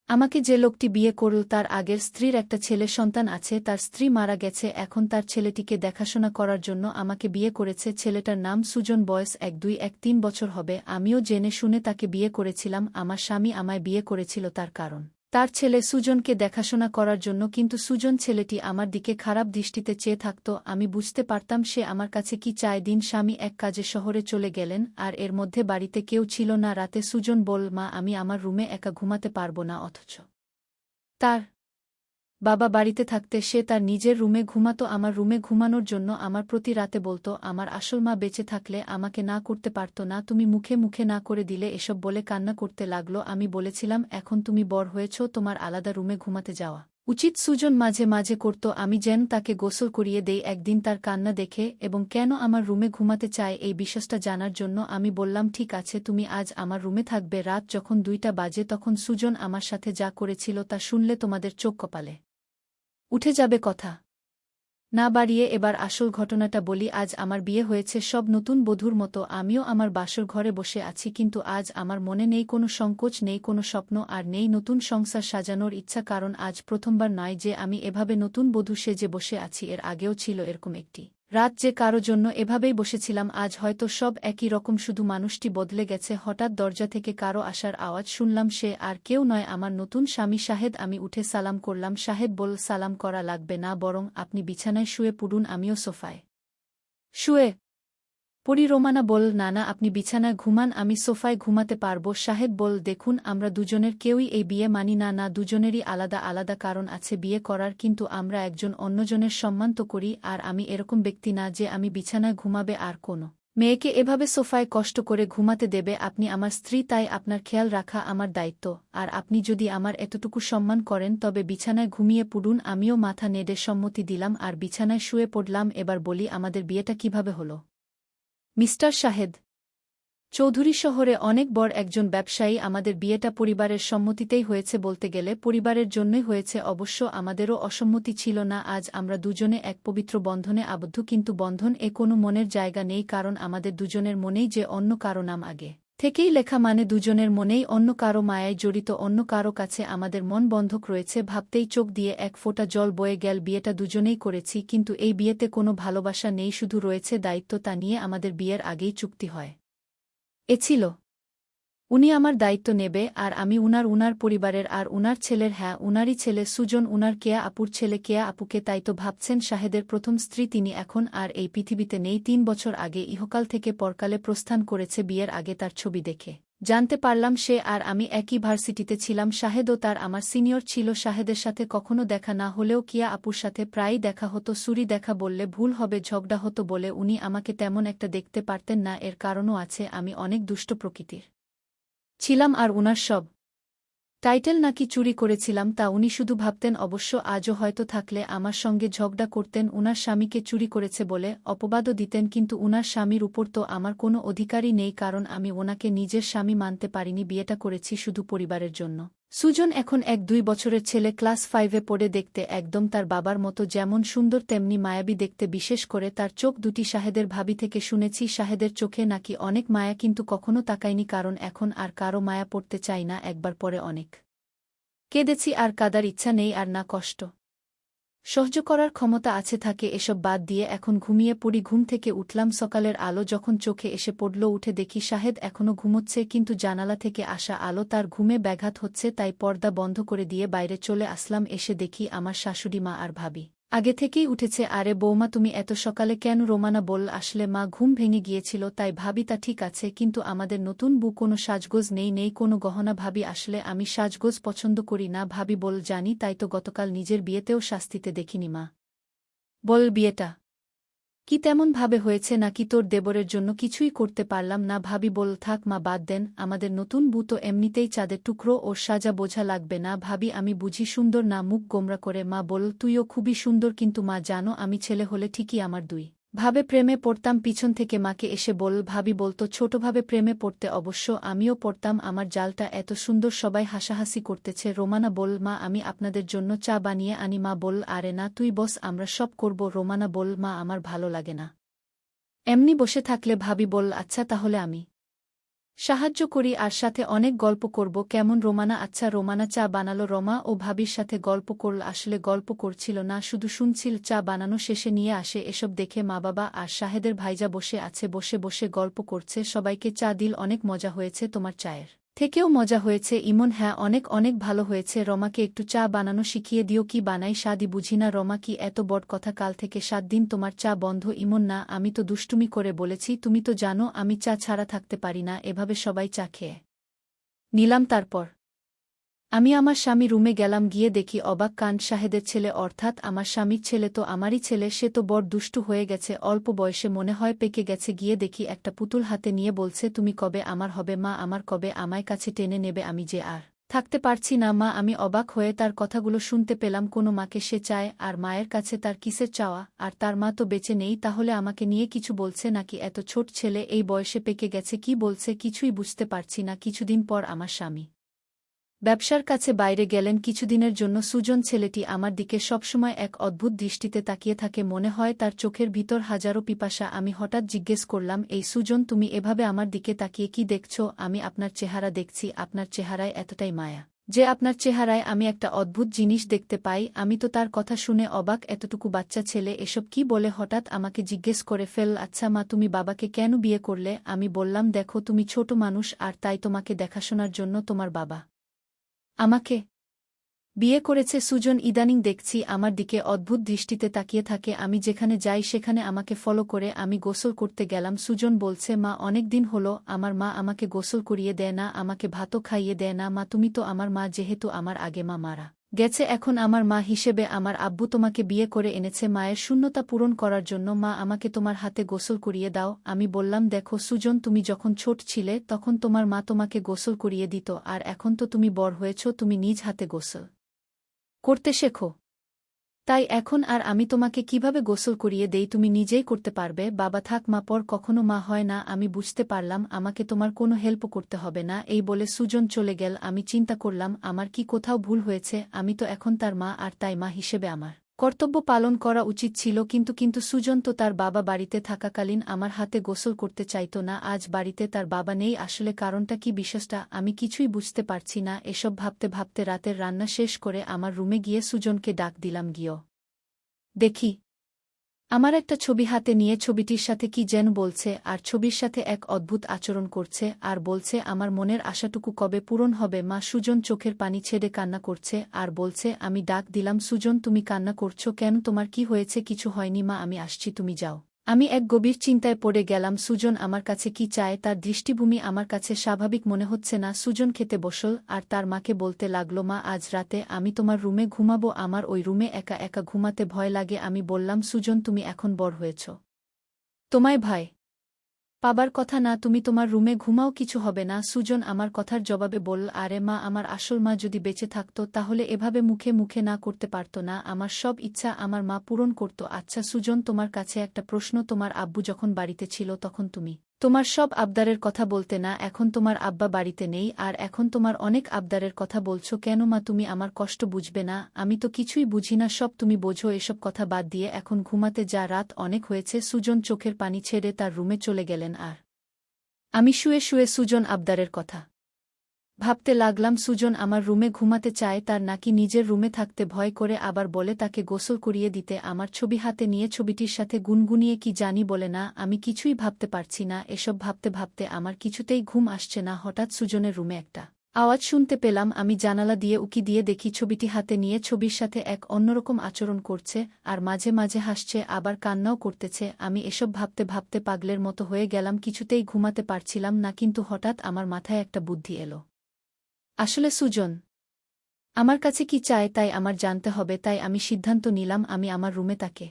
আমাকে যে লোকটি বিয়ে করল তার আগের স্ত্রীর একটা ছেলে সন্তান আছে, তার স্ত্রী মারা গেছে, এখন তার ছেলেটিকে দেখাশোনা করার জন্য আমাকে বিয়ে করেছে। ছেলেটার নাম সুজন, বয়স 1-2-1-3 বছর হবে। আমিও জেনে শুনে তাকে বিয়ে করেছিলাম। আমার স্বামী আমায় বিয়ে করেছিল তার কারণ তার ছেলে সুজনকে দেখাশোনা করার জন্য, কিন্তু সুজন ছেলেটি আমার দিকে খারাপ দৃষ্টিতে চেয়ে থাকত। আমি বুঝতে পারতাম সে আমার কাছে কি চায়। দিন স্বামী এক কাজে শহরে চলে গেলেন, আর এর মধ্যে বাড়িতে কেউ ছিল না। রাতে সুজন বল, মা আমি আমার রুমে একা ঘুমাতে পারব না, অথচ তার বাবা বাড়িতে থাকতে সে তার নিজের রুমে ঘুমাতো। আমার রুমে ঘুমানোর জন্য আমার প্রতি রাতে বলতো, আমার আসল মা বেঁচে থাকলে আমাকে না করতে পারত না, তুমি মুখে মুখে না করে দিলে, এসব বলে কান্না করতে লাগলো। আমি বলেছিলাম, এখন তুমি বড় হয়েছ, তোমার আলাদা রুমে ঘুমাতে যাওয়া উচিত। সুজন মাঝে মাঝে করত আমি যেন তাকে গোসল করিয়ে দেই। একদিন তার কান্না দেখে এবং কেন আমার রুমে ঘুমাতে চায় এই বিষয়টা জানার জন্য আমি বললাম, ঠিক আছে, তুমি আজ আমার রুমে থাকবে। রাত যখন 2টা বাজে তখন সুজন আমার সাথে যা করেছিল তা শুনলে তোমাদের চোখ কপালে উঠে যাবে। কথা না বাড়িয়ে এবার আসল ঘটনাটা বলি। আজ আমার বিয়ে হয়েছে সব নতুন বধূর মতো, আমিও আমার বাসর ঘরে বসে আছি, কিন্তু আজ আমার মনে নেই কোনো সংকোচ, নেই কোনো স্বপ্ন, আর নেই নতুন সংসার সাজানোর ইচ্ছা। কারণ আজ প্রথমবার নয় যে আমি এভাবে নতুন বধূ সেজে বসে আছি, এর আগেও ছিল এরকম একটি রাত যে কারো জন্য এভাবেই বসেছিলাম। আজ হয়তো সব একই রকম, শুধু মানুষটি বদলে গেছে। হঠাৎ দরজা থেকে কারো আসার আওয়াজ শুনলাম। সে আর কেউ নয়, আমার নতুন স্বামী শাহেদ। আমি উঠে সালাম করলাম। শাহেদ বল, সালাম করা লাগবে না, বরং আপনি বিছানায় শুয়ে পড়ুন, আমিও সোফায় শুয়ে পড়ি। রোমানা বল, না না, আপনি বিছানায় ঘুমান, আমি সোফায় ঘুমাতে পারব। শাহেদ বল, দেখুন, আমরা দুজনের কেউই এই বিয়ে মানি না। না, দুজনেরই আলাদা আলাদা কারণ আছে বিয়ে করার, কিন্তু আমরা একজন অন্যজনের সম্মান তো করি। আর আমি এরকম ব্যক্তি না যে আমি বিছানায় ঘুমাবে আর কোনো মেয়েকে এভাবে সোফায় কষ্ট করে ঘুমাতে দেবে। আপনি আমার স্ত্রী, তাই আপনার খেয়াল রাখা আমার দায়িত্ব। আর আপনি যদি আমার এতটুকু সম্মান করেন তবে বিছানায় ঘুমিয়ে পড়ুন। আমিও মাথা নেড়ে সম্মতি দিলাম আর বিছানায় শুয়ে পড়লাম। এবার বলি, আমাদের বিয়েটা কিভাবে হলো। মিস্টার শাহেদ চৌধুরী শহরে অনেক বড় একজন ব্যবসায়ী। আমাদের বিয়েটা পরিবারের সম্মতিতেই হয়েছে, বলতে গেলে পরিবারের জন্যই হয়েছে। অবশ্য আমাদেরও অসম্মতি ছিল না। আজ আমরা দুজনে এক পবিত্র বন্ধনে আবদ্ধ, কিন্তু বন্ধন এ কোনো মনের জায়গা নেই, কারণ আমাদের দুজনের মনেই যে অন্য কারো নাম আগে থেকেই লেখা, মানে দুজনের মনেই অন্য কারো মায়ায় জড়িত, অন্য কারো কাছে আমাদের মন বন্ধক রয়েছে। ভাবতেই চোখ দিয়ে এক ফোঁটা জল বয়ে গেল। বিয়েটা দুজনেই করেছি, কিন্তু এই বিয়েতে কোনো ভালোবাসা নেই, শুধু রয়েছে দায়িত্ব। তা নিয়ে আমাদের বিয়ের আগেই চুক্তি হয় এ ছিল, উনি আমার দায়িত্ব নেবে আর আমি উনার পরিবারের আর উনার ছেলের। হ্যাঁ, উনারই ছেলে সুজন, উনার কেয়া আপুর ছেলে। কেয়া আপুকে তাই তো ভাবছেন। শাহেদের প্রথম স্ত্রী তিনি এখন আর এই পৃথিবীতে নেই। 3 বছর আগে ইহকাল থেকে পরকালে প্রস্থান করেছে। বিয়ের আগে তার ছবি দেখে জানতে পারলাম সে আর আমি একই ভার্সিটিতে ছিলাম। শাহেদও তার আমার সিনিয়র ছিল। শাহেদের সাথে কখনো দেখা না হলেও কিয়া আপুর সাথে প্রায়ই দেখা হতো। সুরি দেখা বললে ভুল হবে, ঝগড়া হতো বলে উনি আমাকে তেমন একটা দেখতে পারতেন না। এর কারণও আছে, আমি অনেক দুষ্ট প্রকৃতির ছিলাম, আর উনার সব টাইটেল নাকি চুরি করেছিলাম তা উনি শুধু ভাবতেন। অবশ্য আজও হয়তো থাকলে আমার সঙ্গে ঝগড়া করতেন, উনার স্বামীকে চুরি করেছে বলে অপবাদও দিতেন, কিন্তু উনার স্বামীর উপর তো আমার কোনো অধিকারই নেই, কারণ আমি ওনাকে নিজের স্বামী মানতে পারিনি। বিয়েটা করেছি শুধু পরিবারের জন্য। সুজন এখন 1-2 বছরের ছেলে, ক্লাস 5-এ পড়ে। দেখতে একদম তার বাবার মতো, যেমন সুন্দর তেমনি মায়াবী দেখতে। বিশেষ করে তার চোখ দুটি। শাহেদের ভাবি থেকে শুনেছি শাহেদের চোখে নাকি অনেক মায়া, কিন্তু কখনো তাকাইনি, কারণ এখন আর কারো মায়া পড়তে চাই না। একবার পরে অনেক কেঁদেছি, আর কাদার ইচ্ছা নেই, আর না কষ্ট সহ্য করার ক্ষমতা আছে থাকে। এসব বাদ দিয়ে এখন ঘুমিয়ে পড়ি। ঘুম থেকে উঠলাম, সকালের আলো যখন চোখে এসে পড়ল, উঠে দেখি শাহেদ এখনও ঘুমোচ্ছে, কিন্তু জানালা থেকে আসা আলো তার ঘুমে ব্যাঘাত হচ্ছে, তাই পর্দা বন্ধ করে দিয়ে বাইরে চলে আসলাম। এসে দেখি আমার শাশুড়ি মা আর ভাবি আগে থেকেই উঠেছে। আরে বৌমা, তুমি এত সকালে কেন? রোমানা বল, আসলে মা ঘুম ভেঙে গিয়েছিল তাই। ভাবি তা ঠিক আছে, কিন্তু আমাদের নতুন বউ, কোনো সাজগোজ নেই, নেই কোনো গহনা। ভাবি আসলে আমি সাজগোজ পছন্দ করি না। ভাবি বল, জানি, তাই তো গতকাল নিজের বিয়েতেও শাস্তিতে দেখিনি। মা বল, বিয়েটা কি তেমন ভাবে হয়েছে নাকি তোর দেবরের জন্য কিছুই করতে পারলাম না? ভাবি বল, থাক মা, বাদ দেন, আমাদের নতুন বউ তো এমনিতেই চাঁদের টুকরো, ওর সাজা বোঝা লাগবে না। ভাবি, আমি বুঝি সুন্দর না? মুখ গোমরা করে মা বল, তুইও খুবই সুন্দর, কিন্তু মা জানো, আমি ছেলে হলে ঠিকই আমার দুই ভাবে প্রেমে পড়তাম। পিছন থেকে মাকে এসে বল। ভাবি বলতো ছোটভাবে প্রেমে পড়তে, অবশ্য আমিও পড়তাম। আমার জালটা এত সুন্দর, সবাই হাসাহাসি করতেছে। রোমানা বল, মা আমি আপনাদের জন্য চা বানিয়ে আনি। মা বল, আরে না, তুই বস, আমরা সব করব। রোমানা বল, মা আমার ভালো লাগে না এমনি বসে থাকলে। ভাবি বল, আচ্ছা তাহলে আমি সাহায্য করি আর সাথে অনেক গল্প করব। কেমন রোমানা? আচ্ছা। রোমানা চা বানালো। রমা ও ভাবির সাথে গল্প করল। আসলে গল্প করছিল না, শুধু শুনছিল। চা বানানো শেষে নিয়ে আসে। এসব দেখে মা বাবা আর শাহেদের ভাইজা বসে আছে, বসে বসে গল্প করছে। সবাইকে চা দিল। অনেক মজা হয়েছে। তোমার চায়ের থেকেও মজা হয়েছে ইমন। হ্যাঁ, অনেক অনেক ভালো হয়েছে। রমাকে একটু চা বানানো শিখিয়ে দিও। কি বানাই স্বাদই বুঝি না। রমা, কি এত বড় কথা? কাল থেকে 7 দিন তোমার চা বন্ধ। ইমন: না, আমি তো দুষ্টুমি করে বলেছি। তুমি তো জানো আমি চা ছাড়া থাকতে পারি না। এভাবে সবাই চা খেয়ে নিলাম। তারপর আমি আমার স্বামী রুমে গেলাম। গিয়ে দেখি অবাক কাণ্ড, শাহেদের ছেলে, অর্থাৎ আমার স্বামীর ছেলে তো আমারই ছেলে। সে তো বড় দুষ্টু হয়ে গেছে, অল্প বয়সে মনে হয় পেকে গেছে। গিয়ে দেখি একটা পুতুল হাতে নিয়ে বলছে, তুমি কবে আমার হবে মা? আমার কবে আমায় কাছে টেনে নেবে? আমি যে আর থাকতে পারছি না মা। আমি অবাক হয়ে তার কথাগুলো শুনতে পেলাম। কোনো মাকে সে চায়, আর মায়ের কাছে তার কিসের চাওয়া? আর তার মা তো বেঁচে নেই। তাহলে আমাকে নিয়ে কিছু বলছে নাকি? এত ছোট ছেলে এই বয়সে পেকে গেছে, কি বলছে কিছুই বুঝতে পারছি না। কিছুদিন পর আমার স্বামী ব্যবসার কাছে বাইরে গেলেন কিছুদিনের জন্য। সুজন ছেলেটি আমার দিকে সবসময় এক অদ্ভুত দৃষ্টিতে তাকিয়ে থাকে, মনে হয় তার চোখের ভিতর হাজারো পিপাসা। আমি হঠাৎ জিজ্ঞেস করলাম, এই সুজন, তুমি এভাবে আমার দিকে তাকিয়ে কি দেখছ? আমি আপনার চেহারা দেখছি। আপনার চেহারায় এতটাই মায়া যে আপনার চেহারায় আমি একটা অদ্ভুত জিনিস দেখতে পাই। আমি তো তার কথা শুনে অবাক। এতটুকু বাচ্চা ছেলে এসব কি বলে? হঠাৎ আমাকে জিজ্ঞেস করে ফেল, আচ্ছা মা, তুমি বাবাকে কেন বিয়ে করলে? আমি বললাম, দেখো, তুমি ছোট মানুষ, আর তাই তোমাকে দেখাশোনার জন্য তোমার বাবা আমাকে বিয়ে করেছে। সুজন ইদানিং দেখছি আমার দিকে অদ্ভুত দৃষ্টিতে তাকিয়ে থাকে। আমি যেখানে যাই সেখানে আমাকে ফলো করে। আমি গোসল করতে গেলাম। সুজন বলছে, মা, অনেক দিন হলো আমার মা আমাকে গোসল করিয়ে দেয় না, আমাকে ভাতও খাইয়ে দেয় না। মা, তুমি তো আমার মা, যেহেতু আমার আগে মা মারা গেছে, এখন আমার মা হিসেবে আমার আব্বু তোমাকে বিয়ে করে এনেছে মায়ের শূন্যতা পূরণ করার জন্য। মা, আমাকে তোমার হাতে গোসল করিয়ে দাও। আমি বললাম, দেখো সুজন, তুমি যখন ছোট ছিলে তখন তোমার মা তোমাকে গোসল করিয়ে দিত, আর এখন তো তুমি বড় হয়েছ, তুমি নিজ হাতে গোসল করতে শেখো। তাই এখন আর আমি তোমাকে কিভাবে গোসল করিয়ে দেই তুমি নিজেই করতে পারবে। বাবা থাক, মা পর কখনো মা হয় না। আমি বুঝতে পারলাম আমাকে তোমার কোনো হেল্প করতে হবে না। এই বলে সুজন চলে গেল। আমি চিন্তা করলাম, আমার কি কোথাও ভুল হয়েছে? আমি তো এখন তার মা, আর তাই মা হিসেবে আমার কর্তব্য পালন করা উচিত ছিল। কিন্তু সুজন তো তার বাবা বাড়িতে থাকাকালীন আমার হাতে গোসল করতে চাইত না। আজ বাড়িতে তার বাবা নেই, আসলে কারণটা কি, বিষয়টা আমি কিছুই বুঝতে পারছি না। এসব ভাবতে ভাবতে রাতের রান্না শেষ করে আমার রুমে গিয়ে সুজনকে ডাক দিলাম। গিয়েও দেখি আমার একটা ছবি হাতে নিয়ে ছবিটির সাথে কি যেন বলছে, আর ছবির সাথে এক অদ্ভুত আচরণ করছে, আর বলছে, আমার মনের আশাটুকু কবে পূরণ হবে মা? সুজন চোখের পানি ছেড়ে কান্না করছে আর বলছে। আমি ডাক দিলাম, সুজন, তুমি কান্না করছো কেন? তোমার কি হয়েছে? কিছু হয়নি মা, আমি আসছি, তুমি যাও। আমি এক গভীর চিন্তায় পড়ে গেলাম। সুজন আমার কাছে কি চায়? তার দৃষ্টিভূমি আমার কাছে স্বাভাবিক মনে হচ্ছে না। সুজন খেতে বসল আর তার মাকে বলতে লাগল, মা, আজ রাতে আমি তোমার রুমে ঘুমাবো। আমার ওই রুমে একা একা ঘুমাতে ভয় লাগে। আমি বললাম, সুজন, তুমি এখন বড় হয়েছ, তোমায় ভয় পাবার কথা না। তুমি তোমার রুমে ঘুমাও, কিছু হবে না। সুজন আমার কথার জবাবে বলল, আরে মা, আমার আসল মা যদি বেঁচে থাকত তাহলে এভাবে মুখে মুখে না করতে পারত না। আমার সব ইচ্ছা আমার মা পূরণ করত। আচ্ছা সুজন, তোমার কাছে একটা প্রশ্ন। তোমার আব্বু যখন বাড়িতে ছিল তখন তুমি তোমার সব আবদারের কথা বলতে না? এখন তোমার আব্বা বাড়িতে নেই, আর এখন তোমার অনেক আবদারের কথা বলছো কেন মা? তুমি আমার কষ্ট বুঝবে না? আমি তো কিছুই বুঝি না, সব তুমি বোঝো। এসব কথা বাদ দিয়ে এখন ঘুমাতে যা, রাত অনেক হয়েছে। সুজন চোখের পানি ছেড়ে তার রুমে চলে গেলেন, আর আমি শুয়ে শুয়ে সুজন আবদারের কথা ভাবতে লাগলাম। সুজন আমার রুমে ঘুমাতে চায়, তার নাকি নিজের রুমে থাকতে ভয় করে, আবার বলে তাকে গোসল করিয়ে দিতে। আমার ছবি হাতে নিয়ে ছবিটির সাথে গুনগুনিয়ে কি জানি বলে না। আমি কিছুই ভাবতে পারছি না। এসব ভাবতে ভাবতে আমার কিছুতেই ঘুম আসছে না। হঠাৎ সুজনের রুমে একটা আওয়াজ শুনতে পেলাম। আমি জানালা দিয়ে উকি দিয়ে দেখি ছবিটি হাতে নিয়ে ছবির সাথে এক অন্যরকম আচরণ করছে, আর মাঝে মাঝে হাসছে, আবার কান্নাও করতেছে। আমি এসব ভাবতে ভাবতে পাগলের মতো হয়ে গেলাম, কিছুতেই ঘুমাতে পারছিলাম না। কিন্তু হঠাৎ আমার মাথায় একটা বুদ্ধি এলো। আসলে সুজন আমার কাছে কি চায় তাই আমার জানতে হবে। তাই আমি সিদ্ধান্ত নিলাম আমি আমার রুমে তাকে